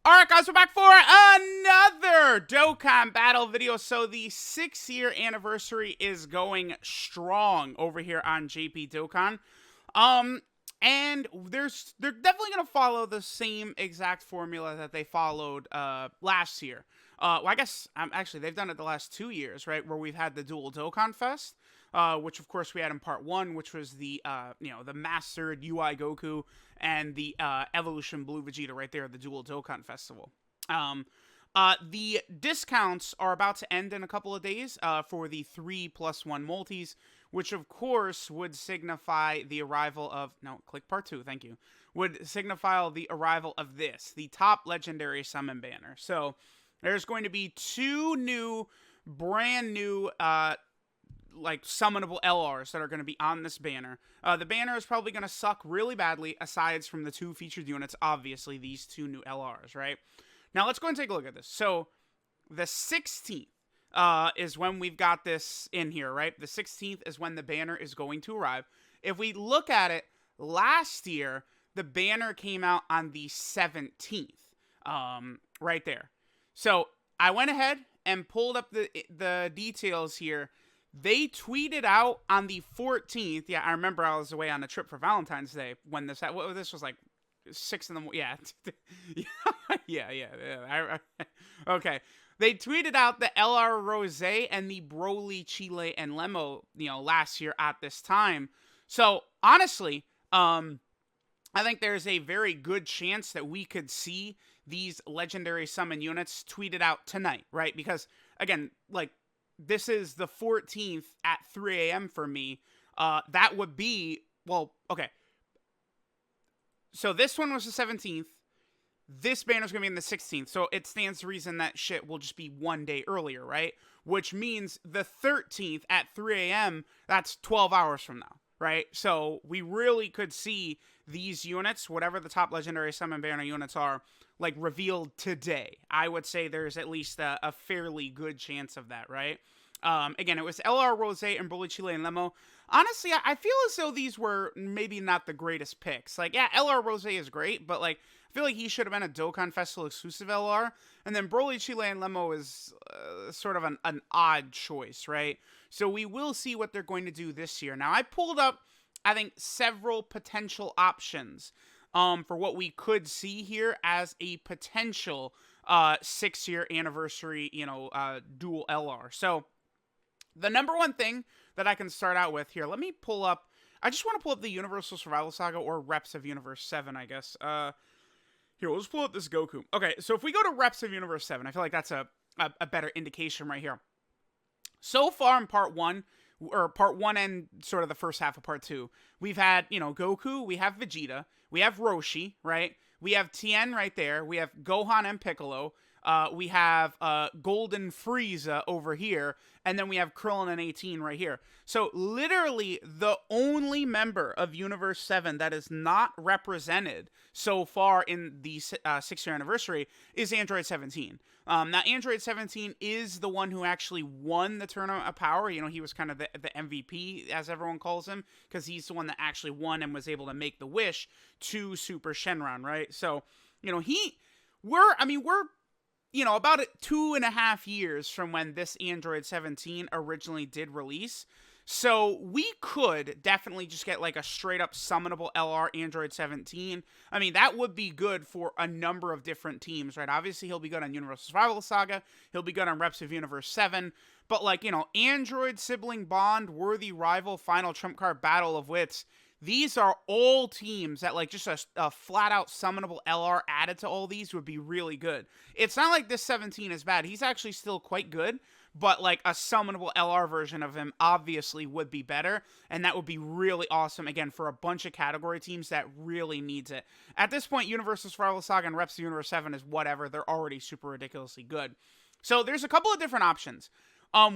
Alright guys, we're back for another Dokkan battle video. So the 6-year anniversary is going strong over here on JP Dokkan. And they're definitely gonna follow the same exact formula that they followed last year. Well, I guess actually they've done it the last 2 years, right? Where we've had the dual Dokkan Fest, which of course we had in part one, which was the the mastered UI Goku and the Evolution Blue Vegeta right there, the dual Dokkan Festival. The discounts are about to end in a couple of days for the 3+1 multis, which of course would signify the arrival of, no, click part two, thank you, would signify the arrival of this, the top legendary summon banner. So there's going to be two new, brand new, like summonable LRs that are going to be on this banner. The banner is probably going to suck really badly, aside from the two featured units, obviously, these two new LRs, right? Now, let's go and take a look at this. So, the 16th is when we've got this in here, right? The 16th is when the banner is going to arrive. If we look at it, last year, the banner came out on the 17th, right there. So, I went ahead and pulled up the details here. They tweeted out on the 14th. Yeah, I remember I was away on a trip for Valentine's Day when this was like 6 in the morning. Yeah. Okay. They tweeted out the LR Rose and the Broly, Chile, and Lemo, last year at this time. So, honestly, I think there's a very good chance that we could see these legendary summon units tweeted out tonight, right? Because, again, like, this is the 14th at 3 a.m. for me. That would be, well, okay. So this one was the 17th. This banner's going to be in the 16th. So it stands to reason that shit will just be one day earlier, right? Which means the 13th at 3 a.m., that's 12 hours from now, right? So we really could see these units, whatever the top legendary summon banner units are, like revealed today. I would say there's at least a fairly good chance of that, right? Again, it was LR Rose and Broly, Chile, and Lemo. Honestly, I feel as though these were maybe not the greatest picks. Like, yeah, LR Rose is great, but like, I feel like he should have been a Dokkan Festival exclusive LR. And then Broly, Chile, and Lemo is sort of an odd choice, right? So we will see what they're going to do this year. Now, I pulled up, I think, several potential options for what we could see here as a potential 6-year anniversary, dual LR. So the number one thing that I can start out with here, let me pull up, I just want to pull up the Universal Survival Saga or Reps of Universe 7, I guess. Here, we'll just pull up this Goku. Okay, so if we go to Reps of Universe 7, I feel like that's a better indication right here. So far in part one and sort of the first half of part two, we've had, Goku, we have Vegeta, we have Roshi, right? We have Tien right there, we have Gohan and Piccolo, we have Golden Frieza over here, and then we have Krillin and 18 right here. So literally the only member of Universe 7 that is not represented so far in the 6-year anniversary is Android 17. Now, Android 17 is the one who actually won the Tournament of Power. He was kind of the MVP, as everyone calls him, because he's the one that actually won and was able to make the wish to Super Shenron, right? So, we're about 2.5 years from when this Android 17 originally did release. So we could definitely just get like a straight up summonable LR Android 17. I mean, that would be good for a number of different teams, right? Obviously, he'll be good on Universal Survival Saga. He'll be good on Reps of Universe 7. But like, Android Sibling Bond, Worthy Rival, Final Trump Card, Battle of Wits. These are all teams that, like, just a flat-out summonable LR added to all these would be really good. It's not like this 17 is bad. He's actually still quite good, but, like, a summonable LR version of him obviously would be better, and that would be really awesome, again, for a bunch of category teams that really needs it. At this point, Universal Survival Saga and Reps of Universe 7 is whatever. They're already super ridiculously good. So there's a couple of different options.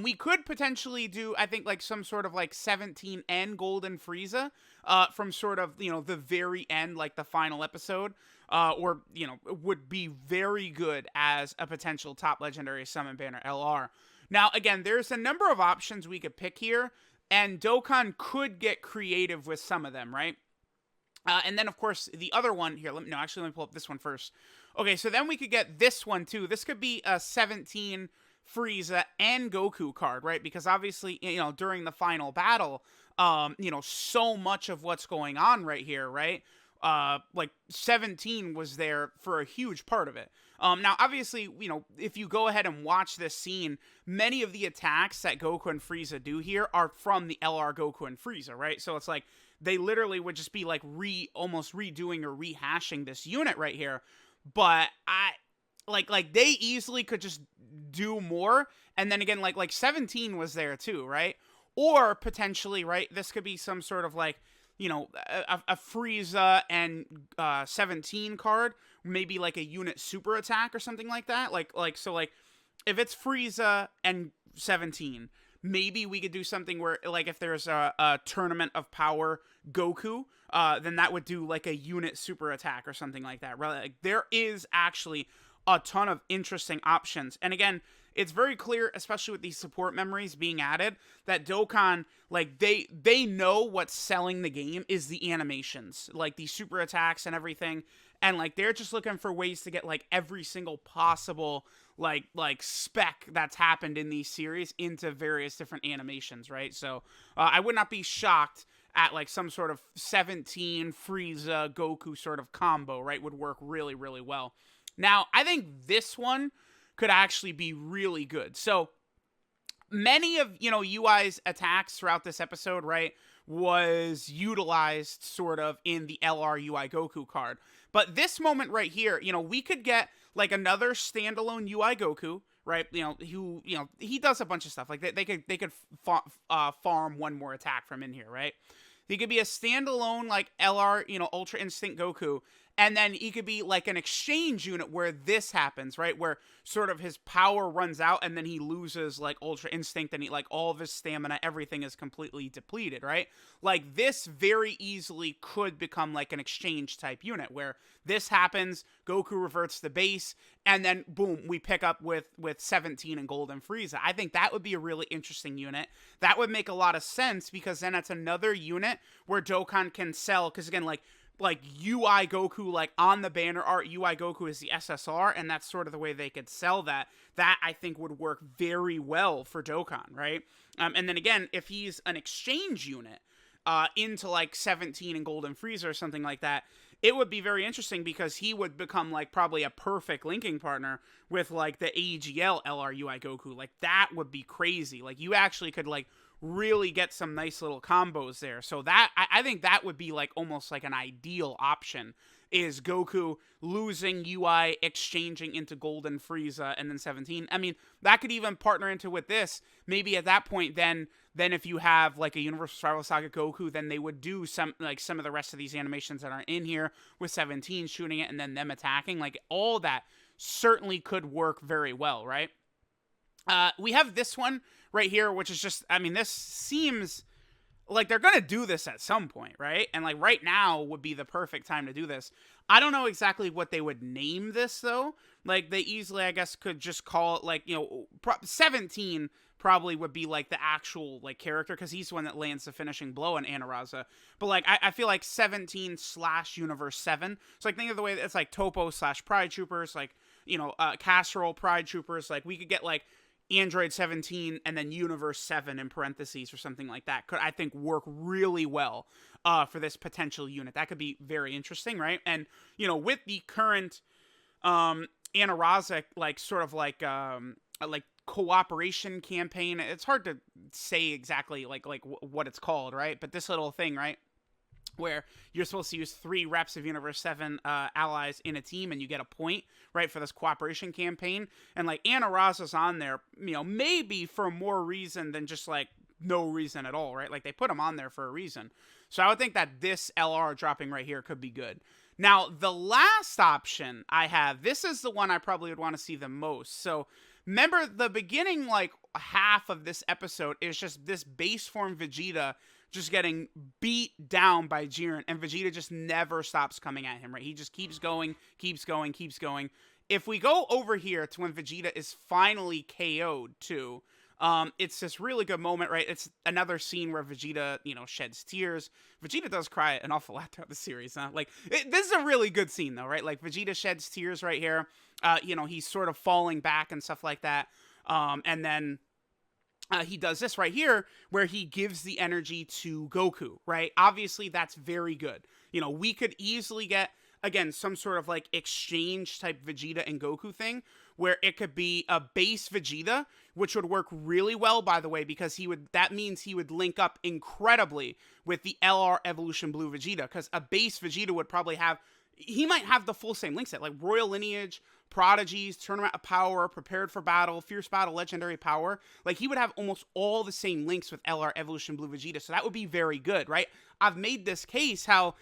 We could potentially do, I think, like some sort of like 17N Golden Frieza from sort of, the very end, like the final episode, or, would be very good as a potential top legendary summon banner LR. Now, again, there's a number of options we could pick here, and Dokkan could get creative with some of them, right? And then, of course, the other one here, let me pull up this one first. Okay, so then we could get this one too. This could be a 17 Frieza and Goku card, right? Because obviously, during the final battle, so much of what's going on right here, right? Like 17 was there for a huge part of it. Now, obviously, if you go ahead and watch this scene, many of the attacks that Goku and Frieza do here are from the LR Goku and Frieza, right? So it's like they literally would just be like almost redoing or rehashing this unit right here. But like they easily could just do more. And then again, like 17 was there too, right? Or potentially, right, this could be some sort of like, a Frieza and 17 card, maybe like a unit super attack or something like that. So if it's Frieza and 17, maybe we could do something where, like, if there's a tournament of power Goku, then that would do like a unit super attack or something like that. Right? Like, there is actually a ton of interesting options. And again, it's very clear, especially with these support memories being added, that Dokkan, like, they know what's selling the game is the animations, like the super attacks and everything. And like they're just looking for ways to get like every single possible like spec that's happened in these series into various different animations, right? So I would not be shocked at like some sort of 17 Frieza Goku sort of combo, right? Would work really, really well. Now, I think this one could actually be really good. So many of, UI's attacks throughout this episode, right, was utilized sort of in the LR UI Goku card. But this moment right here, we could get like another standalone UI Goku, right? Who, he does a bunch of stuff. Like they could farm one more attack from in here, right? He could be a standalone like LR, Ultra Instinct Goku. And then he could be like an exchange unit where this happens, right? Where sort of his power runs out and then he loses like Ultra Instinct and he like all of his stamina, everything is completely depleted, right? Like this very easily could become like an exchange type unit where this happens, Goku reverts to base, and then boom, we pick up with 17 and Golden Frieza. I think that would be a really interesting unit. That would make a lot of sense because then it's another unit where Dokkan can sell, because again, like UI Goku, like on the banner art, UI Goku is the SSR, and that's sort of the way they could sell that. That I think would work very well for Dokkan, right? And then again, if he's an exchange unit into like 17 and Golden Frieza or something like that, it would be very interesting because he would become like probably a perfect linking partner with like the AGL LR UI Goku. Like that would be crazy. Like you actually could like really get some nice little combos there. So that I think that would be like almost like an ideal option, is Goku losing UI, exchanging into Golden Frieza, and then 17. I mean, that could even partner into with this. Maybe at that point, then if you have like a Universal Survival Saga Goku, then they would do some of the rest of these animations that aren't in here with 17 shooting it and then them attacking. Like all that certainly could work very well, right? We have this one right here, which is just, I mean, this seems like they're going to do this at some point, right? And like right now would be the perfect time to do this. I don't know exactly what they would name this though. Like they easily, I guess, could just call it like, 17 probably would be like the actual like character, because he's the one that lands the finishing blow on Anaraza. But like I feel like 17/Universe 7. So like think of the way that it's like Topo/Pride Troopers, like, Casserole Pride Troopers. Like we could get like Android 17 and then Universe 7 in parentheses or something like that could, I think, work really well for this potential unit. That could be very interesting, right? And, with the current Anaraza, like, sort of like cooperation campaign, it's hard to say exactly like what it's called, right? But this little thing, right, where you're supposed to use 3 reps of Universe 7 allies in a team and you get a point, right, for this cooperation campaign. And like Anaraza's on there, maybe for more reason than just like no reason at all, right? Like they put him on there for a reason. So I would think that this LR dropping right here could be good. Now, the last option I have, this is the one I probably would want to see the most. So remember, the beginning like half of this episode is just this base form Vegeta just getting beat down by Jiren, and Vegeta just never stops coming at him, right? He just keeps going, keeps going, keeps going. If we go over here to when Vegeta is finally KO'd too, It's this really good moment, right? It's another scene where Vegeta, sheds tears. Vegeta does cry an awful lot throughout the series, huh? Like, this is a really good scene, though, right? Like, Vegeta sheds tears right here. He's sort of falling back and stuff like that. And then he does this right here where he gives the energy to Goku, right? Obviously, that's very good. We could easily get, again, some sort of like exchange type Vegeta and Goku thing where it could be a base Vegeta, which would work really well, by the way, because that means he would link up incredibly with the LR Evolution Blue Vegeta, because a base Vegeta would probably he might have the full same link set, like Royal Lineage, Prodigies, Tournament of Power, Prepared for Battle, Fierce Battle, Legendary Power. Like, he would have almost all the same links with LR Evolution Blue Vegeta, so that would be very good, right? I've made this case how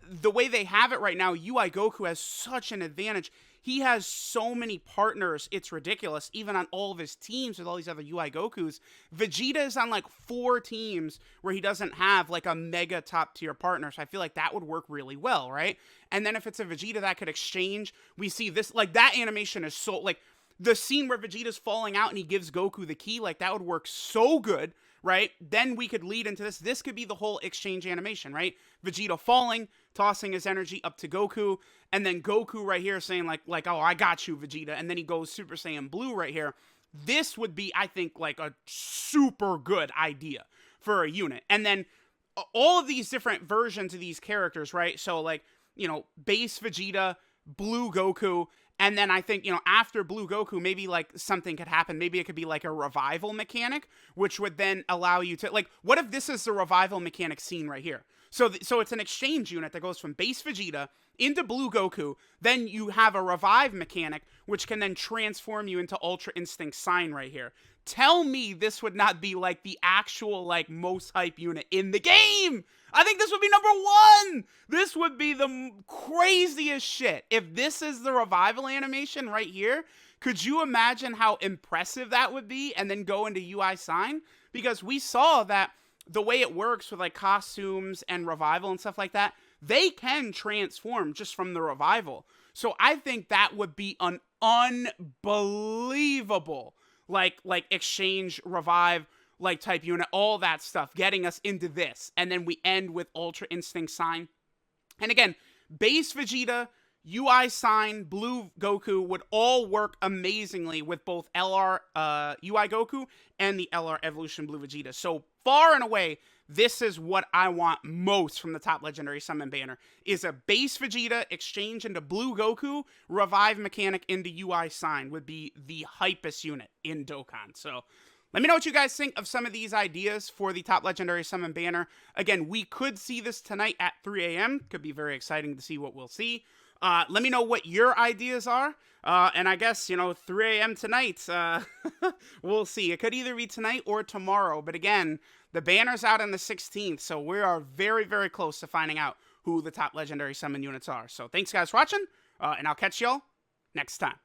the way they have it right now, UI Goku has such an advantage. He has so many partners, it's ridiculous. Even on all of his teams with all these other UI Gokus, Vegeta is on like 4 teams where he doesn't have like a mega top tier partner. So I feel like that would work really well, right? And then if it's a Vegeta that could exchange, we see this, like, that animation is so, like, the scene where Vegeta's falling out and he gives Goku the key, like, that would work so good, right? Then we could lead into this. This could be the whole exchange animation, right? Vegeta falling, tossing his energy up to Goku, and then Goku right here saying like, oh, I got you, Vegeta, and then he goes Super Saiyan Blue right here. This would be, I think, like a super good idea for a unit. And then all of these different versions of these characters, right? So, like, base Vegeta, Blue Goku, and then I think, after Blue Goku, maybe, like, something could happen. Maybe it could be, like, a revival mechanic, which would then allow you to, like, what if this is the revival mechanic scene right here? So it's an exchange unit that goes from base Vegeta into Blue Goku. Then you have a revive mechanic, which can then transform you into Ultra Instinct Sign right here. Tell me this would not be, like, the actual, like, most hype unit in the game! I think this would be number 1! This would be the craziest shit. If this is the revival animation right here, could you imagine how impressive that would be? And then go into UI Sign? Because we saw that the way it works with, like, costumes and revival and stuff like that, they can transform just from the revival. So I think that would be an unbelievable, like exchange, revive, like, type unit, all that stuff, getting us into this. And then we end with Ultra Instinct Sign. And again, base Vegeta, UI Sign, Blue Goku would all work amazingly with both LR UI Goku and the LR Evolution Blue Vegeta. So far and away, this is what I want most from the top Legendary Summon banner, is a base Vegeta exchange into Blue Goku, revive mechanic into UI Sign would be the hypest unit in Dokkan. So let me know what you guys think of some of these ideas for the top Legendary Summon banner. Again, we could see this tonight at 3 a.m. Could be very exciting to see what we'll see. Let me know what your ideas are. And I guess, 3 a.m. tonight, we'll see. It could either be tonight or tomorrow. But again, the banner's out on the 16th, so we are very, very close to finding out who the top Legendary Summon units are. So thanks, guys, for watching, and I'll catch y'all next time.